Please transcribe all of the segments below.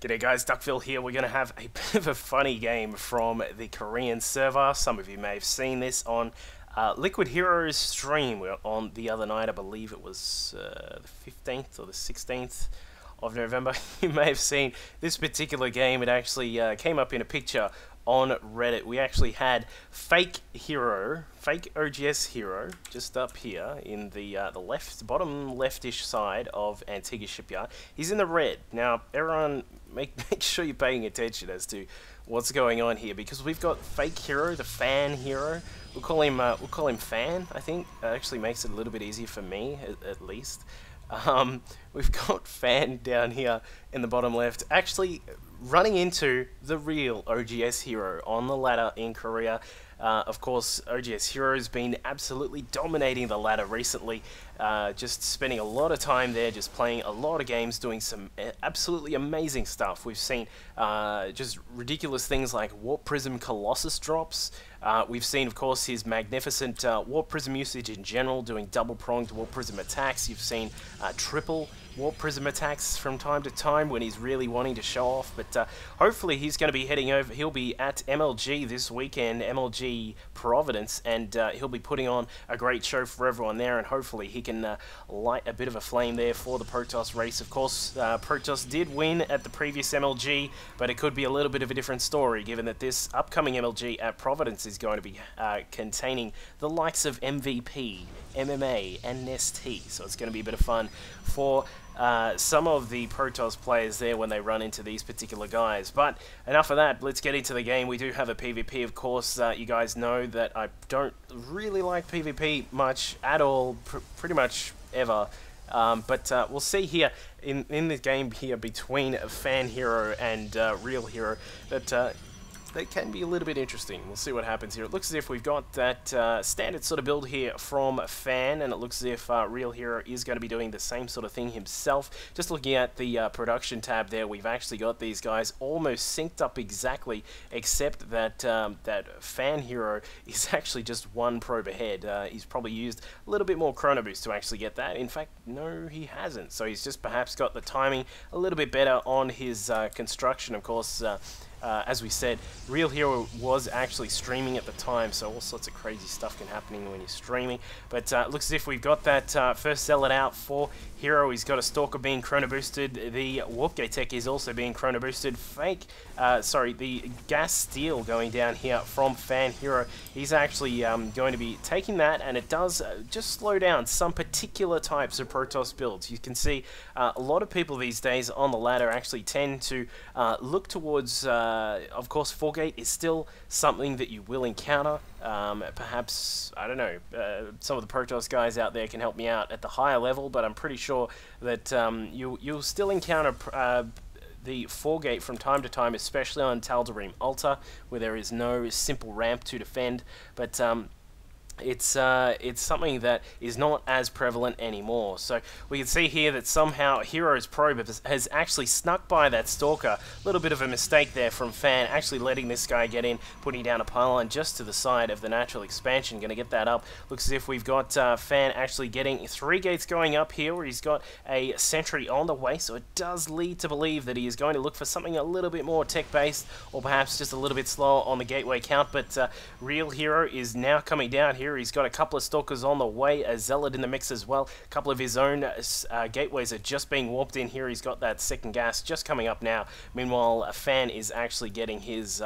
G'day guys, Duckville here. We're going to have a bit of a funny game from the Korean server. Some of you may have seen this on Liquid Heroes stream on the other night. I believe it was the 15th or the 16th of November. You may have seen this particular game. It actually came up in a picture on Reddit. We actually had fake oGsHero, just up here in the bottom leftish side of Antigua Shipyard. He's in the red. Now, everyone, make sure you're paying attention as to what's going on here, because we've got fake hero, the fan hero. We'll call him Fan. I think that actually makes it a little bit easier for me, at least. We've got Fan down here in the bottom left, actually running into the real oGsHero on the ladder in Korea. Of course, oGsHero has been absolutely dominating the ladder recently, just spending a lot of time there, just playing a lot of games, doing some absolutely amazing stuff. We've seen just ridiculous things like Warp Prism Colossus drops. We've seen, of course, his magnificent Warp Prism usage in general, doing double-pronged Warp Prism attacks. You've seen triple Warp Prism attacks from time to time when he's really wanting to show off, but hopefully he's going to be heading over. He'll be at MLG this weekend, MLG Providence, and he'll be putting on a great show for everyone there, and hopefully he can light a bit of a flame there for the Protoss race. Of course, Protoss did win at the previous MLG, but it could be a little bit of a different story, given that this upcoming MLG at Providence is going to be containing the likes of MVP, MMA, and NST, so it's going to be a bit of fun for some of the Protoss players there when they run into these particular guys. But enough of that, let's get into the game. We do have a PvP, of course. You guys know that I don't really like PvP much at all, pretty much ever. But we'll see here in the game here between Fan Hero and Real Hero that can be a little bit interesting. We'll see what happens here. It looks as if we've got that standard sort of build here from Fan, and it looks as if Real Hero is going to be doing the same sort of thing himself. Just looking at the production tab there, we've actually got these guys almost synced up exactly, except that that Fan Hero is actually just one probe ahead. He's probably used a little bit more chrono boost to actually get that. In fact, no, he hasn't. So he's just perhaps got the timing a little bit better on his construction, of course. As we said, Real Hero was actually streaming at the time, so all sorts of crazy stuff can happen when you're streaming. But it looks as if we've got that first sellout out for Hero. He's got a Stalker being chrono boosted. The Warp Gate Tech is also being chrono boosted. The Gas Steel going down here from Fan Hero. He's actually going to be taking that, and it does just slow down some particular types of Protoss builds. You can see a lot of people these days on the ladder actually tend to look towards. Of course, 4-gate is still something that you will encounter. Perhaps, I don't know, some of the Protoss guys out there can help me out at the higher level, but I'm pretty sure that you'll still encounter the 4-gate from time to time, especially on Tal'Darim Alta, where there is no simple ramp to defend. But it's something that is not as prevalent anymore. So we can see here that somehow Hero's probe has actually snuck by that Stalker. A little bit of a mistake there from Fan, actually letting this guy get in, putting down a pylon just to the side of the natural expansion. Going to get that up. Looks as if we've got Fan actually getting 3 gates going up here, where he's got a sentry on the way, so it does lead to believe that he is going to look for something a little bit more tech-based, or perhaps just a little bit slower on the gateway count. But Real Hero is now coming down here. He's got a couple of Stalkers on the way, a Zealot in the mix as well. A couple of his own gateways are just being warped in here. He's got that second gas just coming up now. Meanwhile, a Fan is actually getting his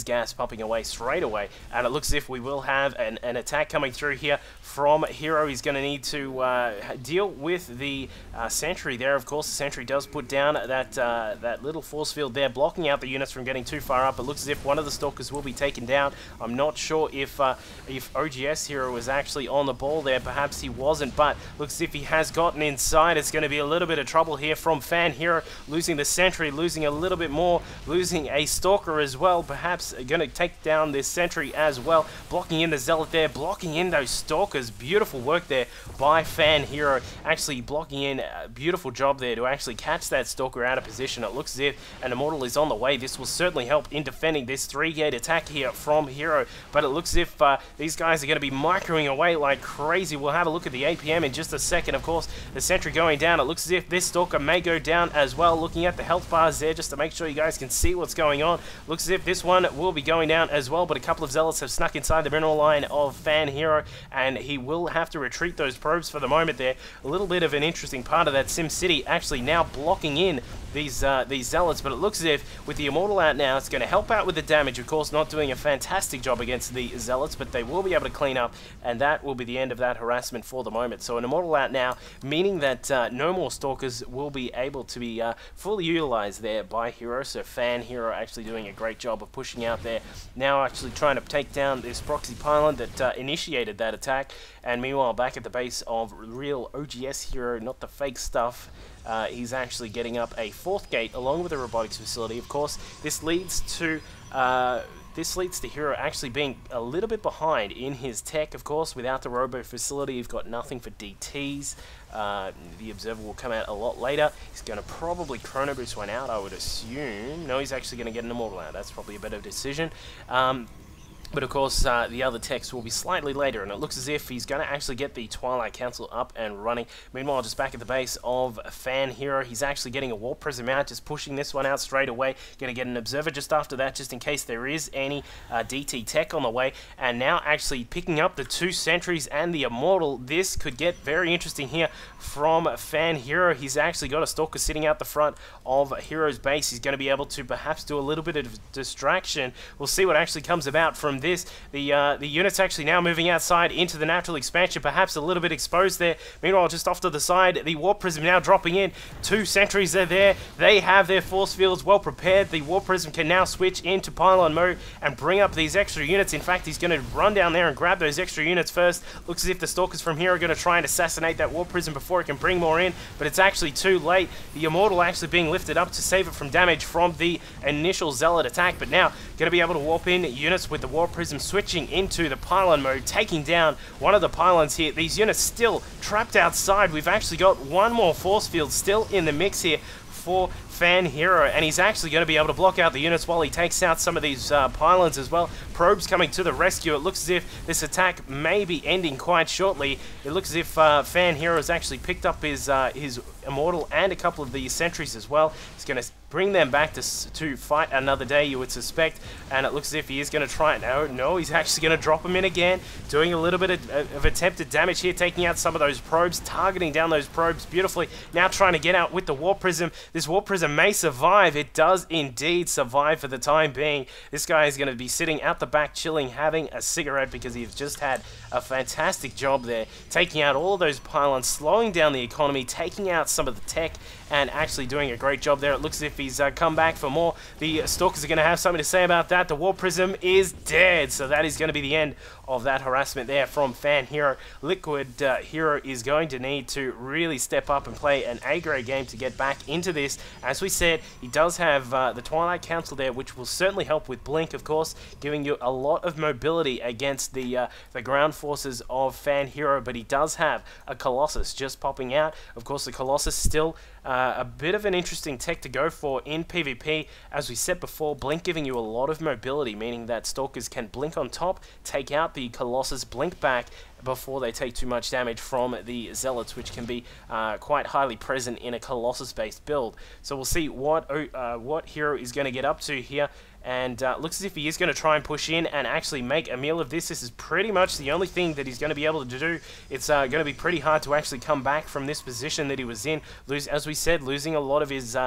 gas pumping away straight away, and it looks as if we will have an attack coming through here from Hero. He's going to need to deal with the sentry there. Of course, the sentry does put down that little force field there, blocking out the units from getting too far up. It looks as if one of the Stalkers will be taken down. I'm not sure if oGsHero was actually on the ball there. Perhaps he wasn't, but looks as if he has gotten inside. It's going to be a little bit of trouble here from Fan Hero, losing the sentry, losing a little bit more, losing a Stalker as well. Perhaps going to take down this sentry as well, blocking in the Zealot there, blocking in those Stalkers. Beautiful work there by Fan Hero, actually blocking in. A beautiful job there to actually catch that Stalker out of position. It looks as if an Immortal is on the way. This will certainly help in defending this 3-gate attack here from Hero, but it looks as if these guys are going going to be microing away like crazy. We'll have a look at the APM in just a second. Of course, the sentry going down. It looks as if this stalker may go down as well. Looking at the health bars there just to make sure you guys can see what's going on. Looks as if this one will be going down as well, but a couple of zealots have snuck inside the mineral line of Fan Hero, and he will have to retreat those probes for the moment there. A little bit of an interesting part of that Sim City actually now blocking in these zealots, but it looks as if with the Immortal out now, it's going to help out with the damage. Of course, not doing a fantastic job against the zealots, but they will be able to clean up, and that will be the end of that harassment for the moment. So an Immortal out now, meaning that no more Stalkers will be able to be fully utilized there by Hero. So Fan Hero actually doing a great job of pushing out there, now actually trying to take down this proxy pylon that initiated that attack. And meanwhile, back at the base of real oGsHero, not the fake stuff, he's actually getting up a 4th gate along with a robotics facility. Of course, this leads to Hero actually being a little bit behind in his tech. Of course, without the robo facility, you've got nothing for DTs. The Observer will come out a lot later. He's going to probably Chrono Boost one out, I would assume. No, he's actually going to get an Immortal out. That's probably a better decision. But of course, the other text will be slightly later, and it looks as if he's going to actually get the Twilight Council up and running. Meanwhile, just back at the base of Fan Hero, he's actually getting a Warp Prism out, just pushing this one out straight away. Going to get an Observer just after that, just in case there is any DT tech on the way. And now actually picking up the 2 sentries and the Immortal. This could get very interesting here from Fan Hero. He's actually got a Stalker sitting out the front of Hero's base. He's going to be able to perhaps do a little bit of distraction. We'll see what actually comes about from this. The unit's actually now moving outside into the natural expansion, perhaps a little bit exposed there. Meanwhile, just off to the side, the Warp Prism now dropping in. 2 sentries are there. They have their force fields well prepared. The Warp Prism can now switch into pylon mode and bring up these extra units. In fact, he's going to run down there and grab those extra units first. Looks as if the Stalkers from here are going to try and assassinate that Warp Prism before it can bring more in, but it's actually too late. The Immortal actually being lifted up to save it from damage from the initial Zealot attack, but now going to be able to warp in units with the Warp Prism switching into the pylon mode, taking down one of the pylons here. These units still trapped outside. We've actually got one more force field still in the mix here for Fan Hero, and he's actually going to be able to block out the units while he takes out some of these pylons as well. Probes coming to the rescue. It looks as if this attack may be ending quite shortly. It looks as if Fan Hero has actually picked up his Immortal and a couple of the sentries as well. He's going to bring them back to fight another day, you would suspect, and it looks as if he is going to try it. No, he's actually going to drop him in again, doing a little bit of attempted damage here, taking out some of those probes, targeting down those probes beautifully. Now trying to get out with the Warp Prism. This Warp Prism may survive. It does indeed survive for the time being. This guy is going to be sitting out the back chilling, having a cigarette, because he's just had a fantastic job there, taking out all of those pylons, slowing down the economy, taking out some of the tech, and actually doing a great job there. It looks as if he's come back for more. The Stalkers are going to have something to say about that. The Warp Prism is dead, so that is going to be the end of that harassment there from Fan Hero. Liquid Hero is going to need to really step up and play an A-grade game to get back into this. As we said, he does have the Twilight Council there, which will certainly help with Blink, of course, giving you a lot of mobility against the ground forces of Fan Hero, but he does have a Colossus just popping out. Of course, the Colossus still a bit of an interesting tech to go for in PvP. As we said before, Blink giving you a lot of mobility, meaning that Stalkers can blink on top, take out the Colossus, blink back before they take too much damage from the Zealots, which can be quite highly present in a Colossus-based build. So we'll see what Hero is going to get up to here. And looks as if he is going to try and push in and actually make a meal of this. This is pretty much the only thing that he's going to be able to do. It's going to be pretty hard to actually come back from this position that he was in. As we said, losing a lot of his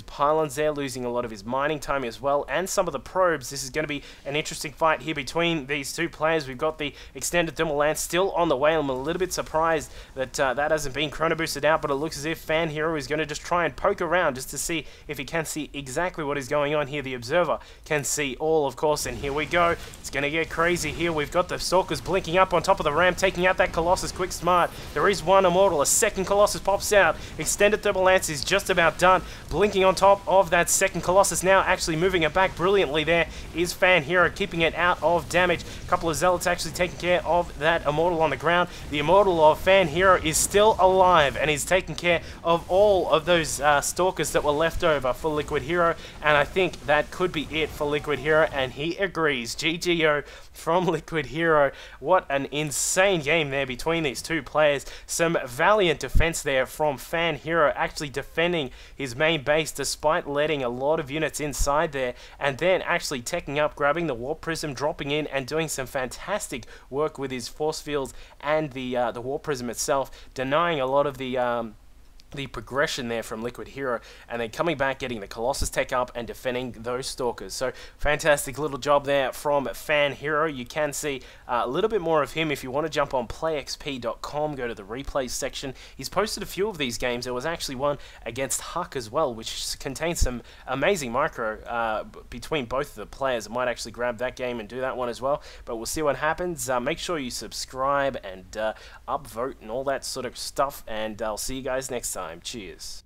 pylons there, losing a lot of his mining time as well, and some of the probes. This is going to be an interesting fight here between these two players. We've got the extended thermal lance still on the way. I'm a little bit surprised that that hasn't been chrono boosted out, but it looks as if Fan Hero is going to just try and poke around just to see if he can see exactly what is going on here. The Observer can see all, of course, and here we go. It's going to get crazy here. We've got the Stalkers blinking up on top of the ramp, taking out that Colossus quick smart. There is one Immortal. A second Colossus pops out. Extended thermal lance is just about done. Blinking on top of that second Colossus now, actually moving it back brilliantly there is Fan Hero, keeping it out of damage. A couple of Zealots actually taking care of that Immortal on the ground. The Immortal of Fan Hero is still alive and is taking care of all of those Stalkers that were left over for Liquid Hero, and I think that could be be it for Liquid Hero, and he agrees. GGO from Liquid Hero. What an insane game there between these two players. Some valiant defense there from Fan Hero, actually defending his main base despite letting a lot of units inside there, and then actually teching up, grabbing the Warp Prism, dropping in, and doing some fantastic work with his force fields and the Warp Prism itself, denying a lot of the progression there from Liquid Hero, and then coming back, getting the Colossus tech up and defending those Stalkers. So fantastic little job there from Fan Hero. You can see a little bit more of him if you want to jump on playxp.com, go to the replays section. He's posted a few of these games. There was actually one against Huck as well, which contains some amazing micro between both of the players. I might actually grab that game and do that one as well, but we'll see what happens. Make sure you subscribe and upvote and all that sort of stuff, and I'll see you guys next time. Cheers.